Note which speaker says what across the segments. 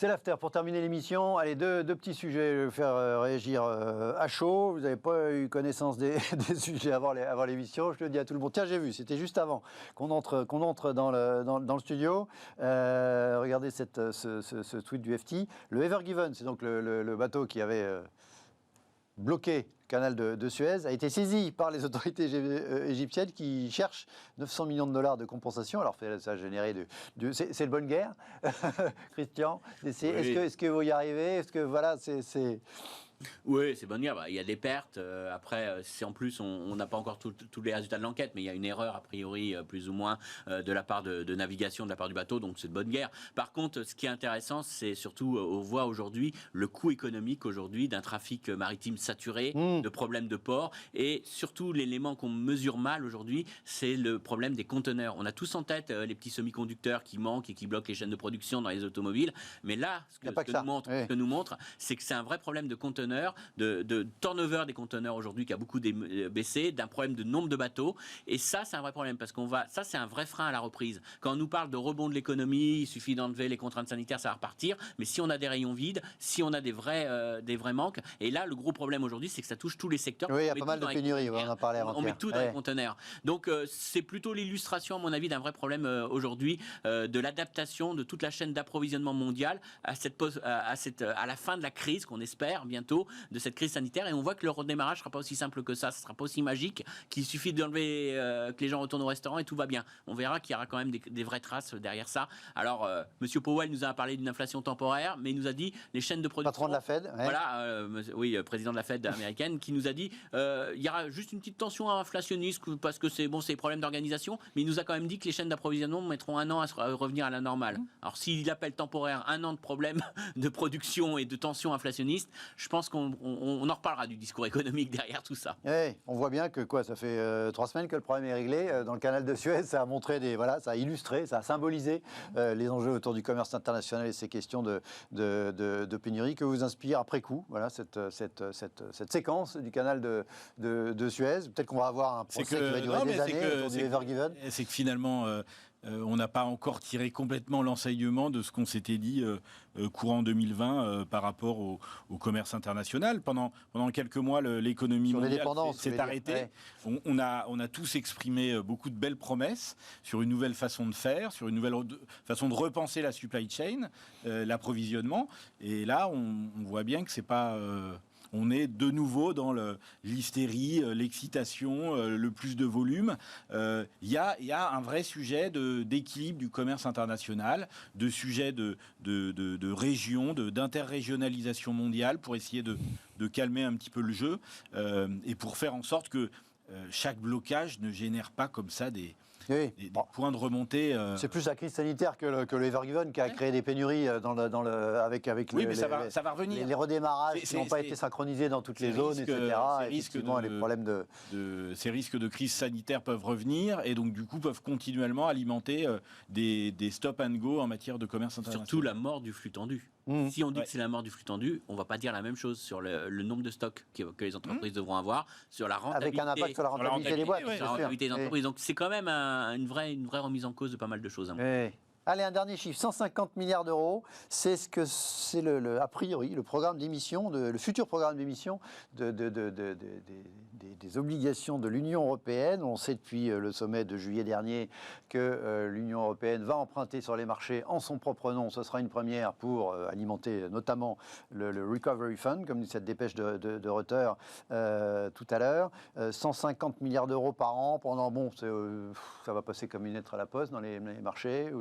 Speaker 1: C'est l'after pour terminer l'émission. Allez, deux petits sujets, je vais faire réagir à chaud. Vous n'avez pas eu connaissance des sujets avant l'émission. Je le dis à tout le monde. Tiens, j'ai vu, c'était juste avant qu'on entre dans le studio. Regardez ce tweet du FT. Le Ever Given, c'est donc le bateau qui avait bloqué le canal de Suez, a été saisi par les autorités égyptiennes qui cherchent 900 millions de dollars de compensation. Alors ça a généré c'est le bonne guerre, Christian. Oui. Est-ce que vous y arrivez? Est-ce que voilà, c'est...
Speaker 2: Oui, c'est bonne guerre. Il y a des pertes. Après, c'est en plus, on n'a pas encore tous les résultats de l'enquête, mais il y a une erreur, a priori, plus ou moins, de la part de navigation, de la part du bateau, donc c'est de bonne guerre. Par contre, ce qui est intéressant, c'est surtout, on voit aujourd'hui le coût économique aujourd'hui d'un trafic maritime saturé, de problèmes de port, et surtout, l'élément qu'on mesure mal aujourd'hui, c'est le problème des conteneurs. On a tous en tête les petits semi-conducteurs qui manquent et qui bloquent les chaînes de production dans les automobiles, mais là, ce que nous montre, c'est que c'est un vrai problème de conteneurs, de turnover des conteneurs aujourd'hui qui a beaucoup baissé, d'un problème de nombre de bateaux, et ça c'est un vrai problème parce ça c'est un vrai frein à la reprise. Quand on nous parle de rebond de l'économie, il suffit d'enlever les contraintes sanitaires, ça va repartir, mais si on a des rayons vides, si on a des vrais manques, et là le gros problème aujourd'hui c'est que ça touche tous les secteurs.
Speaker 1: Oui, il y a pas mal de pénuries, on en parlait avant-hier.
Speaker 2: On met tout dans les conteneurs. Donc c'est plutôt l'illustration à mon avis d'un vrai problème aujourd'hui de l'adaptation de toute la chaîne d'approvisionnement mondiale à la fin de la crise qu'on espère bientôt, de cette crise sanitaire, et on voit que le redémarrage ne sera pas aussi simple que ça, ce ne sera pas aussi magique, qu'il suffit d'enlever que les gens retournent au restaurant et tout va bien. On verra qu'il y aura quand même des vraies traces derrière ça. Alors, Monsieur Powell nous a parlé d'une inflation temporaire, mais il nous a dit les chaînes de production...
Speaker 1: Patron de la Fed. Ouais.
Speaker 2: Voilà, président de la Fed américaine, qui nous a dit il y aura juste une petite tension inflationniste parce que c'est des problèmes d'organisation, mais il nous a quand même dit que les chaînes d'approvisionnement mettront 1 an à revenir à la normale. Alors, s'il appelle temporaire 1 an de problème de production et de tension inflationniste, je pense qu'on en reparlera du discours économique derrière tout ça.
Speaker 1: Oui, on voit bien que ça fait 3 semaines que le problème est réglé. Dans le canal de Suez, ça a montré ça a illustré, ça a symbolisé les enjeux autour du commerce international et ces questions de pénurie que vous inspire après coup. Voilà, cette séquence du canal de Suez. Peut-être qu'on va avoir un procès qui va durer des années autour du Ever Given.
Speaker 3: C'est que finalement... on n'a pas encore tiré complètement l'enseignement de ce qu'on s'était dit courant 2020 par rapport au commerce international. Pendant quelques mois, l'économie mondiale s'est arrêtée. Ouais. On a tous exprimé beaucoup de belles promesses sur une nouvelle façon de faire, sur une nouvelle façon de repenser la supply chain, l'approvisionnement. Et là, on voit bien que c'est pas... on est de nouveau dans l'hystérie, l'excitation, le plus de volume. Il y a un vrai sujet d'équilibre du commerce international, de sujet de région, d'interrégionalisation mondiale pour essayer de calmer un petit peu le jeu et pour faire en sorte que chaque blocage ne génère pas comme ça des points de remontée.
Speaker 1: C'est plus la crise sanitaire que le Ever Given qui a créé des pénuries avec
Speaker 3: mais ça va revenir.
Speaker 1: Les redémarrages qui n'ont pas été synchronisés dans toutes les zones, etc.
Speaker 3: Ces risques de crise sanitaire peuvent revenir et donc du coup peuvent continuellement alimenter des stop and go en matière de commerce international.
Speaker 2: Surtout la mort du flux tendu. Si on dit que c'est la mort du flux tendu, on ne va pas dire la même chose sur le nombre de stocks que les entreprises devront avoir, sur la rentabilité.
Speaker 1: Avec un impact sur la rentabilité des boîtes.
Speaker 2: Sur la rentabilité des entreprises. Donc c'est quand même une vraie remise en cause de pas mal de choses.
Speaker 1: Allez, un dernier chiffre, 150 milliards d'euros, c'est ce que c'est a priori le programme d'émission, le futur programme d'émission des obligations de l'Union européenne. On sait depuis le sommet de juillet dernier que l'Union européenne va emprunter sur les marchés en son propre nom. Ce sera une première pour alimenter notamment le Recovery Fund, comme dit cette dépêche de Reuters tout à l'heure. 150 milliards d'euros par an pendant, ça va passer comme une lettre à la poste dans les marchés.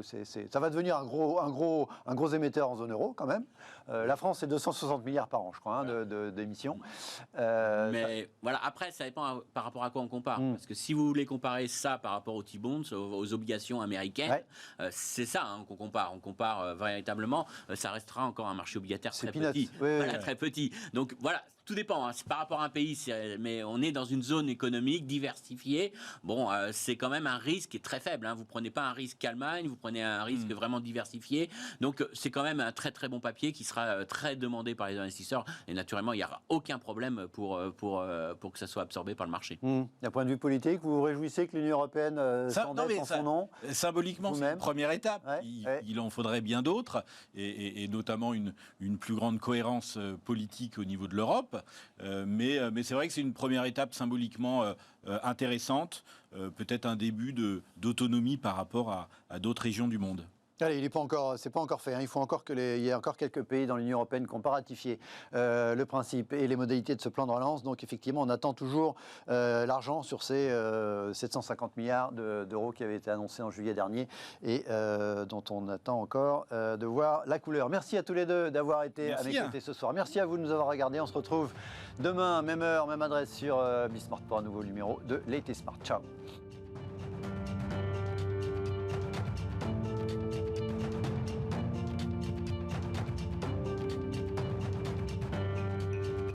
Speaker 1: Ça va devenir un gros émetteur en zone euro quand même. La France, c'est 260 milliards par an, je crois, d'émissions.
Speaker 2: Mais voilà, après, ça dépend par rapport à quoi on compare. Parce que si vous voulez comparer ça par rapport aux T-bonds, aux obligations américaines, c'est ça qu'on compare. On compare véritablement. Ça restera encore un marché obligataire très petit. Très petit. Donc voilà, tout dépend, hein. C'est par rapport à un pays, mais on est dans une zone économique diversifiée. Bon, c'est quand même un risque qui est très faible, hein. Vous prenez pas un risque qu'Allemagne, vous prenez un risque vraiment diversifié. Donc, c'est quand même un très très bon papier qui sera très demandé par les investisseurs. Et naturellement, il n'y aura aucun problème pour que ça soit absorbé par le marché.
Speaker 1: D'un point de vue politique, vous vous réjouissez que l'Union européenne s'endette en son nom?
Speaker 3: Symboliquement, c'est une première étape.
Speaker 1: Ouais,
Speaker 3: Il en faudrait bien d'autres, et notamment une plus grande cohérence politique au niveau de l'Europe. Mais c'est vrai que c'est une première étape symboliquement intéressante, peut-être un début d'autonomie par rapport à d'autres régions du monde.
Speaker 1: Allez, c'est pas encore fait, hein. Il faut encore il y ait encore quelques pays dans l'Union européenne qui n'ont pas ratifié le principe et les modalités de ce plan de relance. Donc effectivement, on attend toujours l'argent sur ces 750 milliards d'euros qui avaient été annoncés en juillet dernier et dont on attend encore de voir la couleur. Merci à tous les deux d'avoir été à mes côtés ce soir. Merci à vous de nous avoir regardés. On se retrouve demain, même heure, même adresse sur Bismart pour un nouveau numéro de L'été Smart. Ciao.